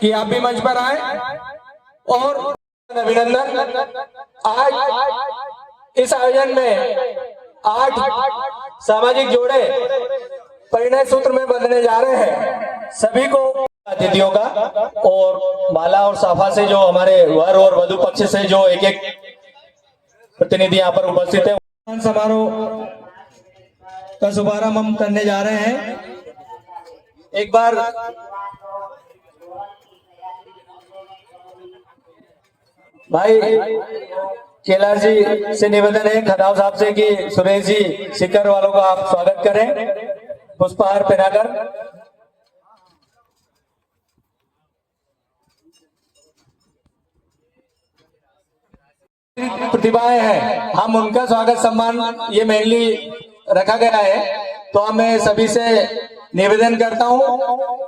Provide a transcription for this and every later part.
कि आप भी मंच पर आए और अभिनंदन। आज इस आयोजन में 8 सामाजिक जोड़े परिणय सूत्र में बंधने जा रहे हैं। सभी को अतिथियों का और माला और साफा से जो हमारे वर और वधु पक्ष से जो एक एक प्रतिनिधि यहाँ पर उपस्थित है, समारोह का शुभारंभ हम करने जा रहे हैं। एक बार भाई कैलाश जी से निवेदन है, खदाव साहब से कि सुरेश जी शिखर वालों का आप स्वागत करें पुष्पहार पहनाकर। प्रतिभाएं हैं, हम उनका स्वागत सम्मान ये मेनली रखा गया है। तो मैं सभी से निवेदन करता हूं,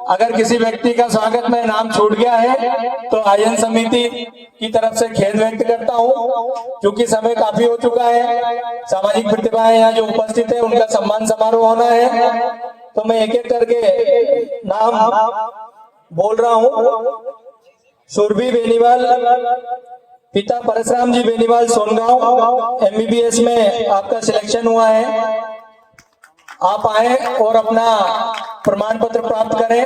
अगर किसी व्यक्ति का स्वागत में नाम छूट गया है तो आयोजन समिति की तरफ से खेद व्यक्त करता हूं, क्योंकि समय काफी हो चुका है। सामाजिक प्रतिभाएं यहाँ जो उपस्थित है उनका सम्मान समारोह होना है। तो मैं एक एक करके नाम बोल रहा हूं। सुरभि बेनीवाल, पिता परशुराम जी बेनीवाल सोनगांव, MBBS में आपका सिलेक्शन हुआ है। आप आए और अपना प्रमाण पत्र प्राप्त करें।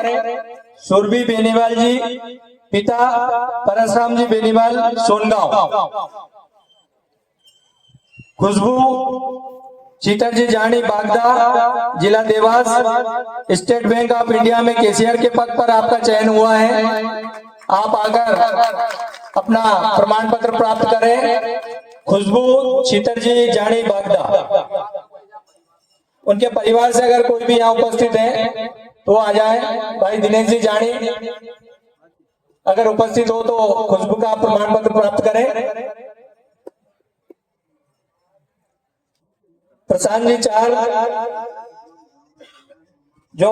सुरभि बेनीवाल जी, पिता परशुराम जी बेनीवाल सोनगांव। खुशबू चीतर जी जानी बागदा, जिला Dewas, state bank of India में कैशियर के पद पर आपका चयन हुआ है। आप आकर अपना प्रमाण पत्र प्राप्त करें। खुशबू चीतर जी जानी बागदा, उनके परिवार से अगर कोई भी यहाँ उपस्थित है तो आ जाए। भाई दिनेश जी जानी अगर उपस्थित हो तो खुशबू का प्रमाण पत्र प्राप्त करें। प्रशांत जी चार, जो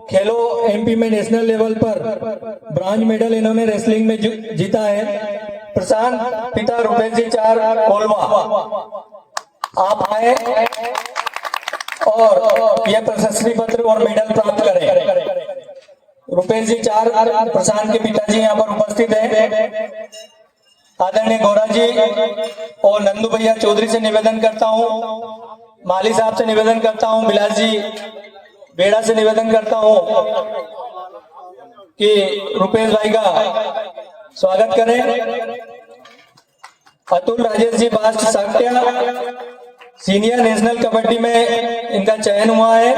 खेलो MP में नेशनल लेवल पर ब्रॉन्ज मेडल इन्होंने रेसलिंग में जीता है। प्रशांत, पिता रुपेश जी चार कोलवा, आप आए और यह प्रशस्ति पत्र और मेडल प्राप्त करें। रुपेश जी चार, प्रशांत के पिताजी यहाँ पर उपस्थित हैं। आदरणीय गौरा जी और नंदू भैया चौधरी से निवेदन करता हूँ, माली साहब से निवेदन करता हूँ, बिलास जी बेड़ा से निवेदन करता हूँ कि रुपेश भाई का स्वागत करें। Atul Rajesh ji bast Sakya, senior national kabaddi में इनका चयन हुआ है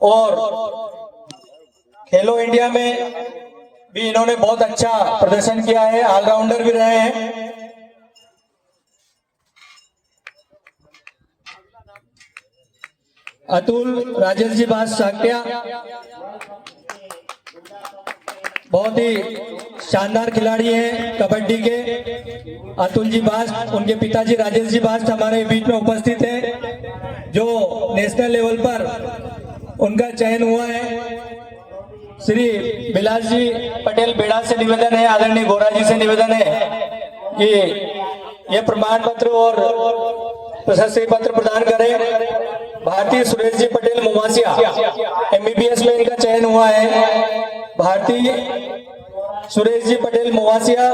और खेलो इंडिया में भी इन्होंने बहुत अच्छा प्रदर्शन किया है, ऑलराउंडर भी रहे हैं। अतुल राजेश जी बास साक्या बहुत ही शानदार खिलाड़ी हैं कबड्डी के। अतुल जी बास्ट, उनके पिताजी राजेश जी बास्ट हमारे बीच में उपस्थित हैं, जो नेशनल लेवल पर उनका चयन हुआ है। श्री बिलास जी पटेल बेड़ा से निवेदन है, आदरणीय गोरा जी से निवेदन है कि ये प्रमाण पत्र और प्रशस्ति पत्र प्रदान करें। भारतीय सुरेश जी पटेल मुवासिया, MBBS में इनका चयन हुआ है। भारतीय सुरेश जी पटेल मुवासिया,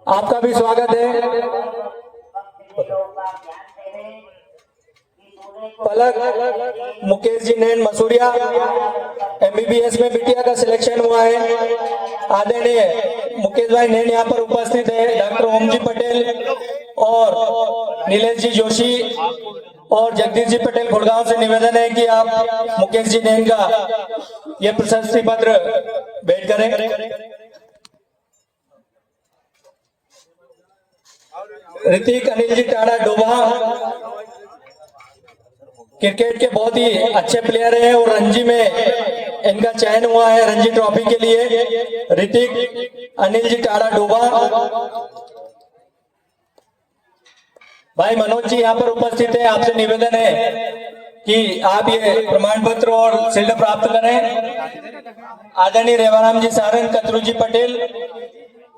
आपका भी स्वागत है। पलक मुकेश जी नैन मसूरिया, MBBS में बिटिया का सिलेक्शन हुआ है। आदरणीय मुकेश भाई नैन यहाँ पर उपस्थित है। डॉक्टर ओम जी पटेल और नीलेश जी जोशी और जगदीश जी पटेल गुड़गांव से निवेदन है कि आप मुकेश जी नैन का ये प्रशस्ति पत्र भेंट करें। ऋतिक अनिल जी टाड़ा डोभा, क्रिकेट के बहुत ही अच्छे प्लेयर हैं और रणजी में इनका चयन हुआ है रणजी ट्रॉफी के लिए। ऋतिक अनिल जी टाड़ा डोभा। भाई मनोज जी यहाँ पर उपस्थित है, आपसे निवेदन है कि आप ये प्रमाण पत्र और शील्ड प्राप्त करें। आदरणीय रेवाराम जी सारंग, कतरू जी पटेल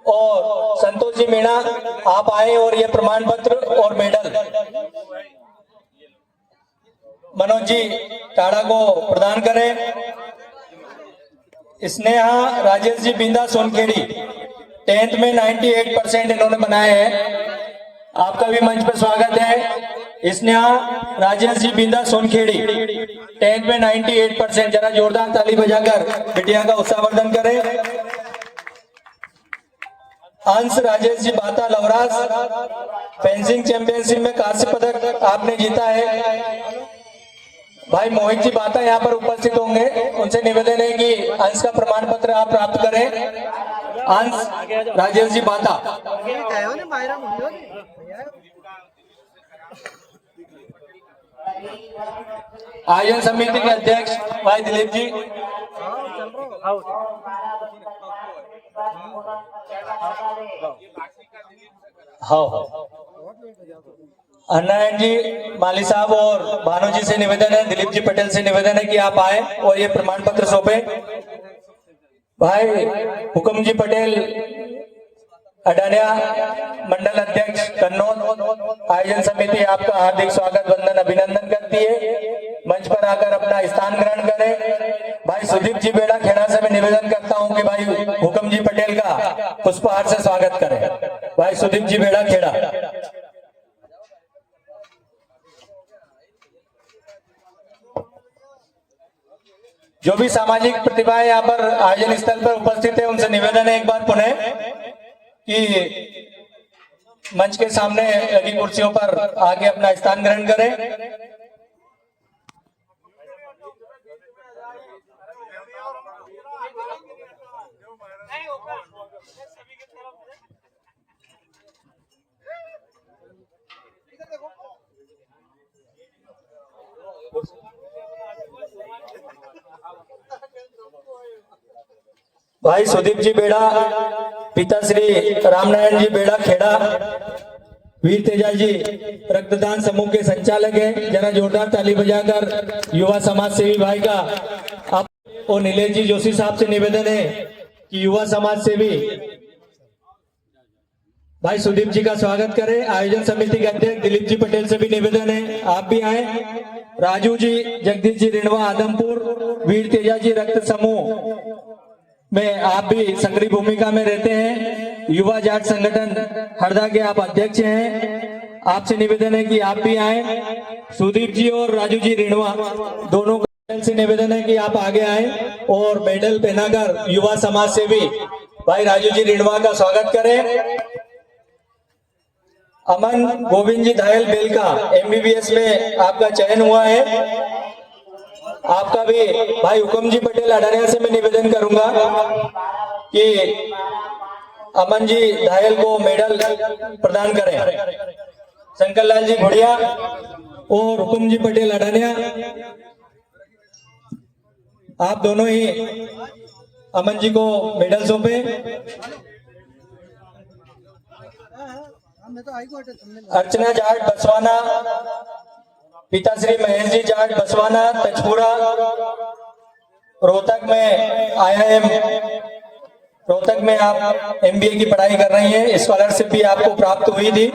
और संतोष जी मीणा, आप आए और ये प्रमाण पत्र और मेडल मनोज जी टाड़ा को प्रदान करें। स्नेहा राजेश जी बिंदा सोनखेड़ी 10th में 98% इन्होंने बनाए हैं। आपका भी मंच पर स्वागत है। स्नेहा राजेश जी बिंदा सोनखेड़ी 10th में 98%। जरा जोरदार ताली बजाकर बिटिया का उत्साहवर्धन करें। अंश राजेश जी बाता लवराज फेंसिंग चैंपियनशिप में कांस्य पदक आपने जीता है। भाई मोहित जी बाता यहाँ पर उपस्थित होंगे, उनसे निवेदन है कि अंश का प्रमाण पत्र आप प्राप्त करें। अंश राजेश जी बाता। आयोजन समिति के अध्यक्ष भाई दिलीप जी। हाँ अन्नायन जी माली साहब और भानु जी से निवेदन है, दिलीप जी पटेल से निवेदन है कि आप आए और ये प्रमाण पत्र सौंपे। भाई हुक्म जी पटेल अडानिया मंडल अध्यक्ष कन्नौज आयोजन समिति आपका हार्दिक स्वागत वंदन अभिनंदन करती है। मंच पर आकर अपना स्थान ग्रहण करें। भाई सुदीप जी बेड़ा खेड़ा से मैं निवेदन करता हूं कि भाई हुक्म जी पटेल का पुष्पहार से स्वागत करें। भाई सुदीप जी बेड़ा खेड़ा। जो भी सामाजिक प्रतिभाएं यहाँ पर आयोजन स्थल पर उपस्थित है उनसे निवेदन है एक बार पुनः कि मंच के सामने लगी कुर्सियों पर आके अपना स्थान ग्रहण करें। भाई सुदीप जी बेड़ा पिता श्री रामनारायण जी बेड़ा खेड़ा वीर तेजा जी रक्तदान समूह के संचालक हैं। जरा जोरदार ताली बजाकर युवा समाज सेवी भाई का आप और नीलेश जी जोशी साहब से निवेदन है कि युवा समाज सेवी भाई सुदीप जी का स्वागत करें। आयोजन समिति के अध्यक्ष दिलीप जी पटेल से भी निवेदन है आप भी आए। राजू जी जगदीश जी रिणवा आदमपुर वीर तेजा जी रक्त समूह में आप भी सक्रिय भूमिका में रहते हैं। युवा जाट संगठन हरदा के आप अध्यक्ष हैं। आपसे निवेदन है कि आप भी आए। सुदीप जी और राजू जी रिणवा दोनों से निवेदन है कि आप आगे आए और मेडल पहनाकर युवा समाज सेवी भाई राजू जी रिणवा का स्वागत करें। अमन गोविंद जी धायल बेल का MBBS में आपका चयन हुआ है। आपका भी भाई हुक्म जी पटेल अडानिया से मैं निवेदन करूंगा कि अमन जी धायल को मेडल प्रदान करें। शंकर लाल जी घोड़िया और हुक्म जी पटेल अडानिया आप दोनों ही अमन जी को मेडल सौंपे। अर्चना जाट बसवाना पिता श्री महेश जी जाट बसवाना तजपुरा रोहतक में IIM रोहतक में आप MBA की पढ़ाई कर रही हैं। स्कॉलरशिप भी आपको प्राप्त हुई थी,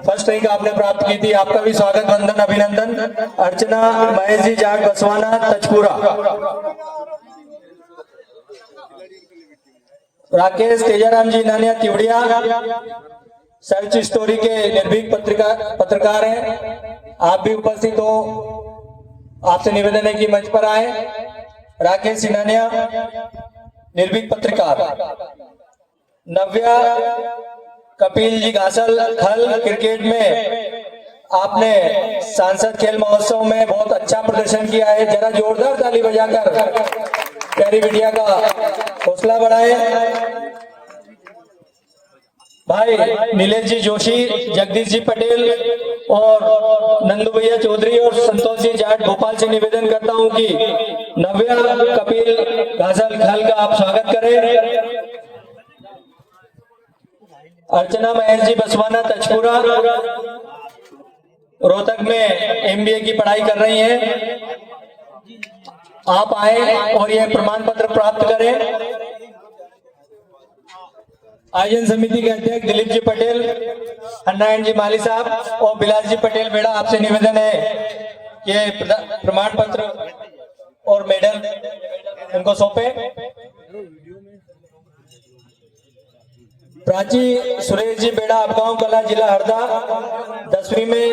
फर्स्ट रैंक आपने प्राप्त की थी। आपका भी स्वागत वंदन अभिनंदन। अर्चना महेश जी जाट बसवाना तजपुरा। राकेश तेजाराम जी नानिया तिवड़िया सर्च स्टोरी के निर्भीक पत्रकार हैं, आप भी उपस्थित हो। आपसे निवेदन है कि मंच पर आए। राकेश सिनानिया निर्भीक पत्रकार। नव्या कपिल जी घासल खल क्रिकेट में आपने सांसद खेल महोत्सव में बहुत अच्छा प्रदर्शन किया है। जरा जोरदार ताली बजाकर प्यारी बिटिया का हौसला बढ़ाए। भाई नीलेश जी जोशी जगदीश जी पटेल और नंदू भैया चौधरी और संतोष जी जाट भोपाल से निवेदन करता हूं कि नव्या कपिल घासल खल का आप स्वागत करें। अर्चना महेश जी बसवाना तजपुरा रोहतक में MBA की पढ़ाई कर रही हैं, आप आए और यह प्रमाण पत्र प्राप्त करें। आयोजन समिति के अध्यक्ष दिलीप जी पटेल, अन्नायन जी माली साहब और बिलास जी पटेल बेड़ा आपसे निवेदन है कि प्रमाण पत्र और मेडल इनको सौंपे। प्राची सुरेश जी बेड़ा, आपगांव कला, जिला हरदा। 10वीं में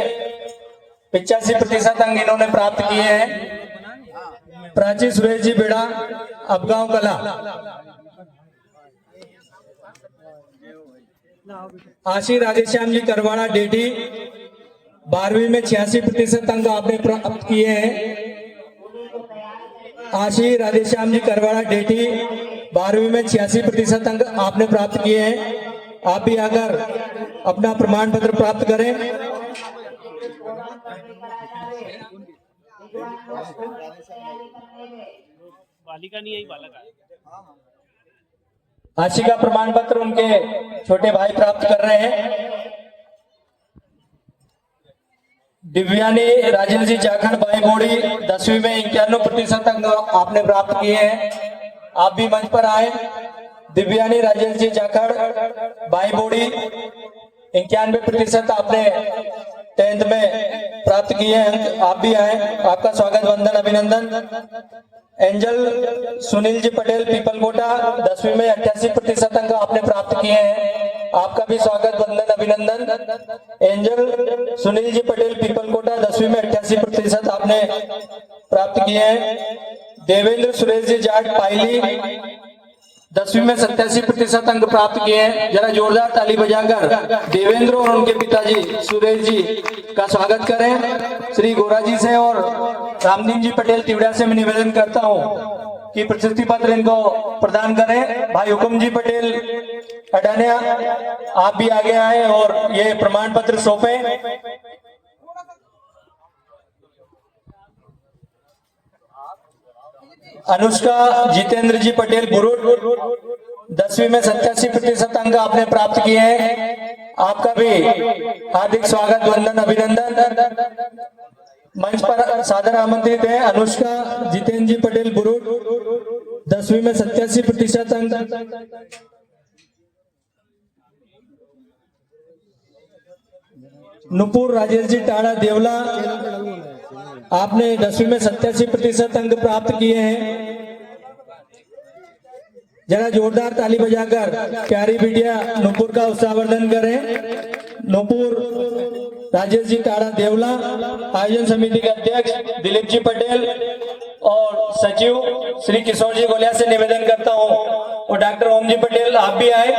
85% अंक इन्होंने प्राप्त किए हैं। प्राची सुरेश जी बेड़ा, आपगांव कला। आशी राधेश्याम जी करवाड़ा डेटी, 12वीं में 86% अंक आपने प्राप्त किए हैं। आशी राधेश्याम जी करवाड़ा डेटी, 12वीं में 86% अंक आपने प्राप्त किए हैं। आप भी आकर अपना प्रमाण पत्र प्राप्त करें। बालिका नहीं आई, बालक आए। आशी का प्रमाण पत्र उनके छोटे भाई प्राप्त कर रहे हैं। दिव्यानी राजेंद्र जी जाखड़ बाई बोड़ी, 10वीं में 91% अंक आपने प्राप्त किए हैं। आप भी मंच पर आए। दिव्यानी राजेंद्र जी जाखड़ बाई बोड़ी, 91% आपने 10th में प्राप्त किए हैं। आप भी आए, आपका स्वागत, वंदन, अभिनंदन। एंजल सुनील जी पटेल पीपलकोटा, 10वीं में 88% अंक आपने प्राप्त किए हैं। आपका भी स्वागत, वंदन, अभिनंदन। एंजल सुनील जी पटेल पीपलकोटा, 10वीं में 88% आपने प्राप्त किए हैं। देवेंद्र सुरेश जी जाट पाइली, 10वीं में 87% अंक प्राप्त किए हैं। जरा जोरदार ताली बजाकर देवेंद्र और उनके पिताजी सुरेश जी का स्वागत करें श्री गोरा जी से। और रामदीन जी पटेल तिवड़ा से मैं निवेदन करता हूं कि प्रशस्ति पत्र इनको प्रदान करें। भाई हुकुम जी पटेल अडानिया, आप भी आगे आए और ये प्रमाण पत्र सौंपे। अनुष्का जितेंद्र जी पटेल बुरुड, 10वीं में 87% अंक आपने प्राप्त किए हैं। आपका भी हार्दिक स्वागत, वंदन, अभिनंदन। मंच पर सादर आमंत्रित है अनुष्का जितेंद्र जी पटेल बुरुड, 10वीं में 87% अंक। नुपुर राजेश जी टाड़ा देवला, आपने 10वीं में 87% अंक प्राप्त किए हैं। जरा जोरदार ताली बजाकर प्यारी बिटिया नुपुर का उत्साहवर्धन करें। नुपुर राजेश जी टाड़ा देवला, आयोजन समिति के अध्यक्ष दिलीप जी पटेल और सचिव श्री किशोर जी गोलिया से निवेदन करता हूं, और डॉक्टर ओम जी पटेल आप भी आए,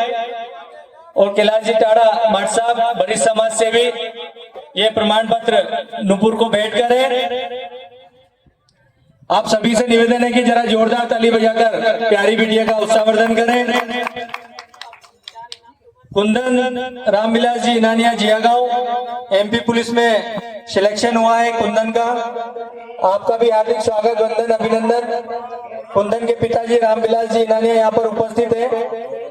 और कैलाश जी टाड़ा मठ साहब वरिष्ठ समाज सेवी ये प्रमाण पत्र नुपुर को भेंट करें। आप सभी से निवेदन है कि जरा जोरदार ताली बजाकर प्यारी बिटिया का उत्साहवर्धन करें। कुंदन रामविलास जी इनानिया जियागांव, एमपी पुलिस में सिलेक्शन हुआ है कुंदन का। आपका भी हार्दिक स्वागत, वंदन, अभिनंदन। कुंदन के पिताजी रामविलास जी इनानिया यहाँ पर उपस्थित है।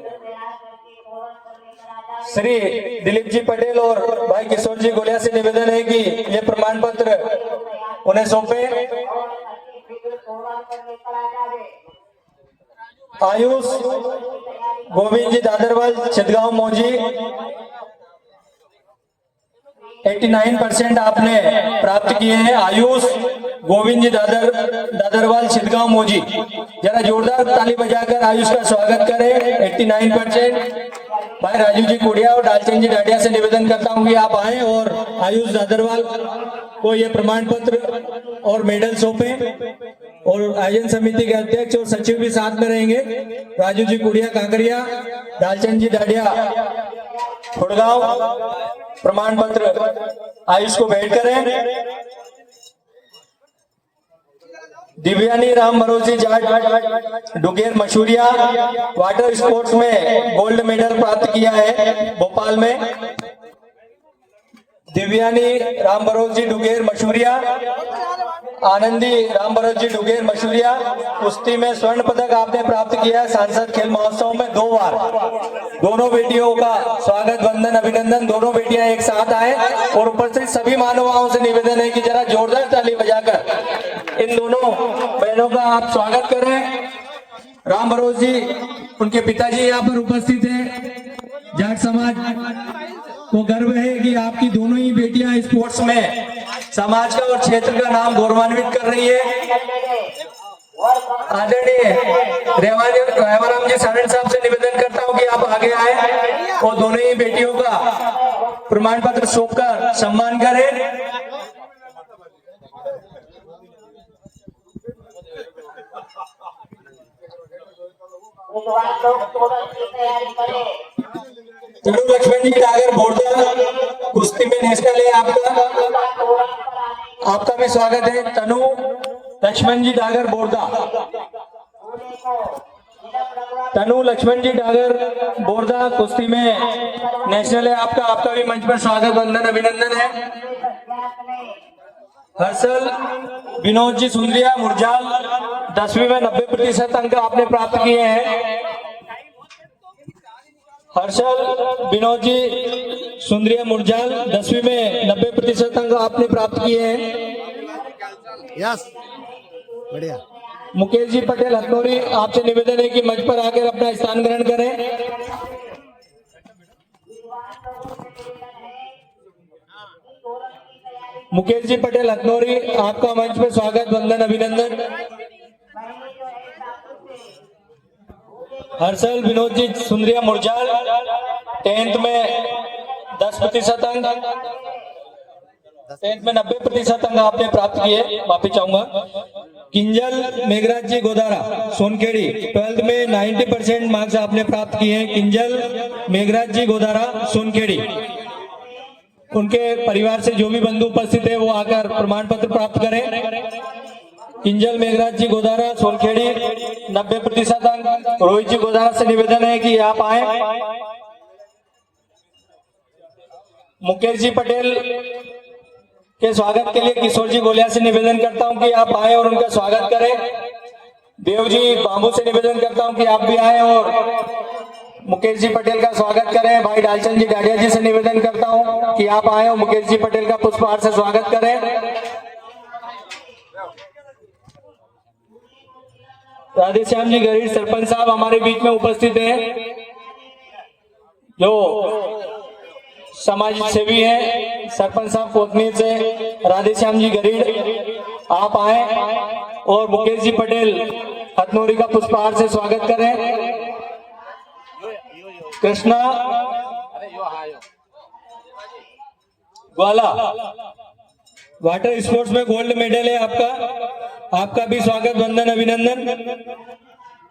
श्री दिलीप जी पटेल और भाई किशोर जी गोलिया से निवेदन है कि ये प्रमाण पत्र उन्हें सौंपे। आयुष गोविंद जी दादरवाल छिदगांव मौजी, 89% आपने प्राप्त किए हैं। आयुष गोविंद जी दादरवाल छिदगांव मौजी, जरा जोरदार ताली बजाकर आयुष का स्वागत करें। 89%। भाई राजू जी कुड़िया और डालचंद जी डाडिया से निवेदन करता हूं कि आप आए और आयुष दादरवाल को ये प्रमाण पत्र और मेडल सौंपे, और आयोजन समिति के अध्यक्ष और सचिव भी साथ में रहेंगे। राजू जी कुड़िया कांकरिया, डालचंद जी डाडिया खुड़गांव, प्रमाण पत्र आयुष को भेंट करें। दिव्यानी राम भरोसी जाट डुगेर मशूरिया, वाटर स्पोर्ट्स में गोल्ड मेडल प्राप्त किया है भोपाल में। दिव्यानी राम भरोसी डुगेर मशूरिया, आनंदी राम भरोस जी डुगेर मशूरिया, कुश्ती में स्वर्ण पदक आपने प्राप्त किया है सांसद खेल महोत्सव में 2 बार। दोनों बेटियों का स्वागत, वंदन, अभिनंदन। दोनों बेटियां एक साथ आए, और उपस्थित सभी महानुभावों से निवेदन है कि जरा जोरदार ताली बजाकर इन दोनों बहनों का आप स्वागत करें। राम भरोस जी, उनके पिताजी यहाँ पर उपस्थित है। जाट समाज को गर्व है कि आपकी दोनों ही बेटियां स्पोर्ट्स में समाज का और क्षेत्र का नाम गौरवान्वित कर रही है। आदरणीय रेवाराम जी सारण साहब से निवेदन करता हूं कि आप आगे आए और दोनों ही बेटियों का प्रमाण पत्र सौंपकर सम्मान करें। तनु लक्ष्मण जी डागर बोर्डा कुश्ती में नेशनल है आपका भी स्वागत है। तनु लक्ष्मण जी डागर बोर्डा, तनु लक्ष्मण जी डागर बोर्डा कुश्ती में नेशनल है आपका भी मंच पर स्वागत, वंदन, अभिनंदन है। हर्षल विनोद जी सुंदरिया मुरजाल 10वीं में 90% अंक आपने प्राप्त किए हैं। हर्षल विनोद जी सुंदरिया मुरजाल 10वीं में 90% अंक आपने प्राप्त किए हैं। यस, बढ़िया। मुकेश जी पटेल हथनोरी, आपसे निवेदन है कि मंच पर आकर अपना स्थान ग्रहण करें। मुकेश जी पटेल हथनोरी, आपका मंच पर स्वागत, वंदन, अभिनंदन। हर्षल विनोद जी सुंदरिया मुरजाल 10th में 10% अंक, 10th में 90% अंक आपने प्राप्त किए, माफी चाहूंगा। किंजल मेघराज जी गोदारा सोनखेड़ी 12th में 90% मार्क्स आपने प्राप्त किए हैं। किंजल मेघराज जी गोदारा सोनखेड़ी, उनके परिवार से जो भी बंधु उपस्थित है वो आकर प्रमाण पत्र प्राप्त करें। किंजल मेघराज जी गोदारा सोनखेड़ी 90% अंक। रोहित जी गोदारा से निवेदन है कि आप आए। मुकेश जी पटेल के स्वागत के लिए किशोर जी गोलिया से निवेदन करता हूं कि आप आए और उनका स्वागत करें। देव जी बाबू से निवेदन करता हूं कि आप भी आए और मुकेश जी पटेल का स्वागत करें। भाई डालचंद जी डाडिया जी से निवेदन करता हूं कि आप आए और मुकेश जी पटेल का पुष्पहार से स्वागत करें। राधेश्याम जी गरीब सरपंच साहब हमारे बीच में उपस्थित हैं, जो समाज सेवी हैं। सरपंच साहब कोतमीर से राधेश्याम जी गरीब, आप आए और मुकेश जी पटेल हथनोरी का पुष्पहार से स्वागत करें। कृष्णा ग्वाला वाटर स्पोर्ट्स में गोल्ड मेडल है आपका भी स्वागत, वंदन, अभिनंदन।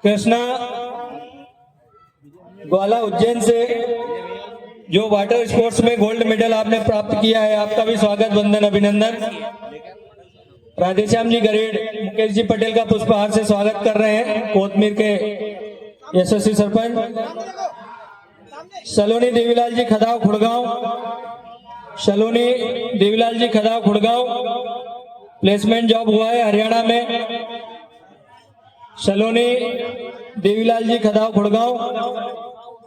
कृष्णा ग्वाला उज्जैन से जो वाटर स्पोर्ट्स में गोल्ड मेडल आपने प्राप्त किया है, आपका भी स्वागत, वंदन, अभिनंदन। राधेश्याम जी गरेड मुकेश जी पटेल का पुष्पहार से स्वागत कर रहे हैं, कोतमीर के यशस्वी सरपंच। सलोनी देवीलाल जी खदाव खुड़गांव, सलोनी देवीलाल जी खदाव खुड़गांव प्लेसमेंट जॉब हुआ है हरियाणा में। सलोनी देवीलाल जी खदाव खुड़गांव,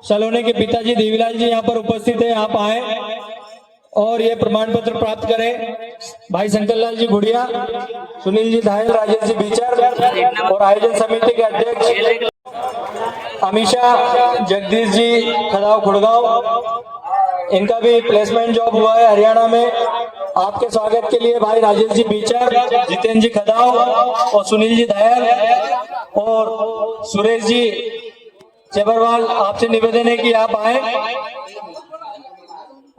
सलोनी के पिताजी देवीलाल जी यहाँ पर उपस्थित है, आप आए और ये प्रमाण पत्र प्राप्त करें। भाई शंकरलाल जी गुड़िया, सुनील जी धायल, राजेश जी बीचर और आयोजन समिति के अध्यक्ष अमीशा जगदीश जी खदाव खुड़गांव, इनका भी प्लेसमेंट जॉब हुआ है हरियाणा में। आपके स्वागत के लिए भाई राजेश जी बीचर, जितेंद्र जी खदाव और सुनील जी धायल और सुरेश जी चेबरवाल, आपसे निवेदन है कि आप आए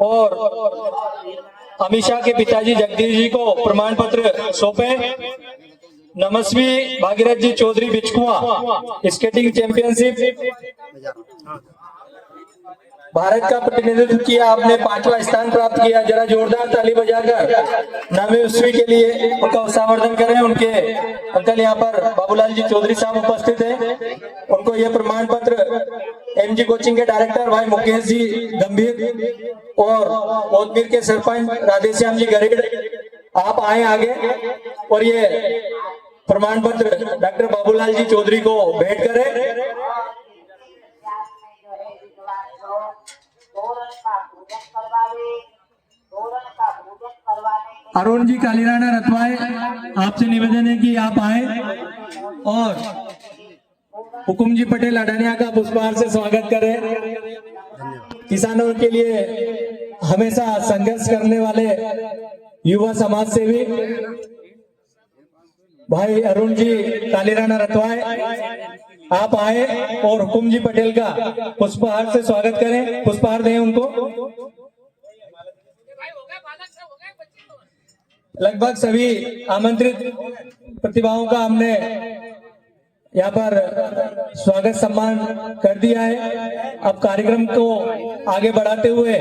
और अमीशा के पिताजी जगदीश जी को प्रमाण पत्र सौंपे। नमस्वी भागीरथ जी चौधरी बिचकुआ स्केटिंग चैंपियनशिप भारत का प्रतिनिधित्व किया, आपने 5वां स्थान प्राप्त किया। जरा जोरदार ताली बजाकर नमस्वी के लिए उनका उत्साहवर्धन करें। उनके अंकल यहाँ पर बाबूलाल जी चौधरी साहब उपस्थित हैं, उनको यह प्रमाण पत्र एमजी कोचिंग के डायरेक्टर भाई मुकेश जी गंभीर और कोतमीर के सरपंच राधेश्याम जी गरेड़, आप आए आगे और ये प्रमाण पत्र डॉक्टर बाबूलाल जी चौधरी को भेंट करें। अरुण जी कालीराणा रतवाए, आपसे निवेदन है कि आप आए और हुकुम जी पटेल अडानिया का पुष्पहार से स्वागत करें। किसानों के लिए हमेशा संघर्ष करने वाले युवा समाज सेवी भाई अरुण जी कालीराणा रतवाए, आप आए और हुकुम जी पटेल का पुष्पहार से स्वागत करें, पुष्पहार दें उनको। लगभग सभी आमंत्रित प्रतिभाओं का हमने यहाँ पर स्वागत सम्मान कर दिया है। अब कार्यक्रम को आगे बढ़ाते हुए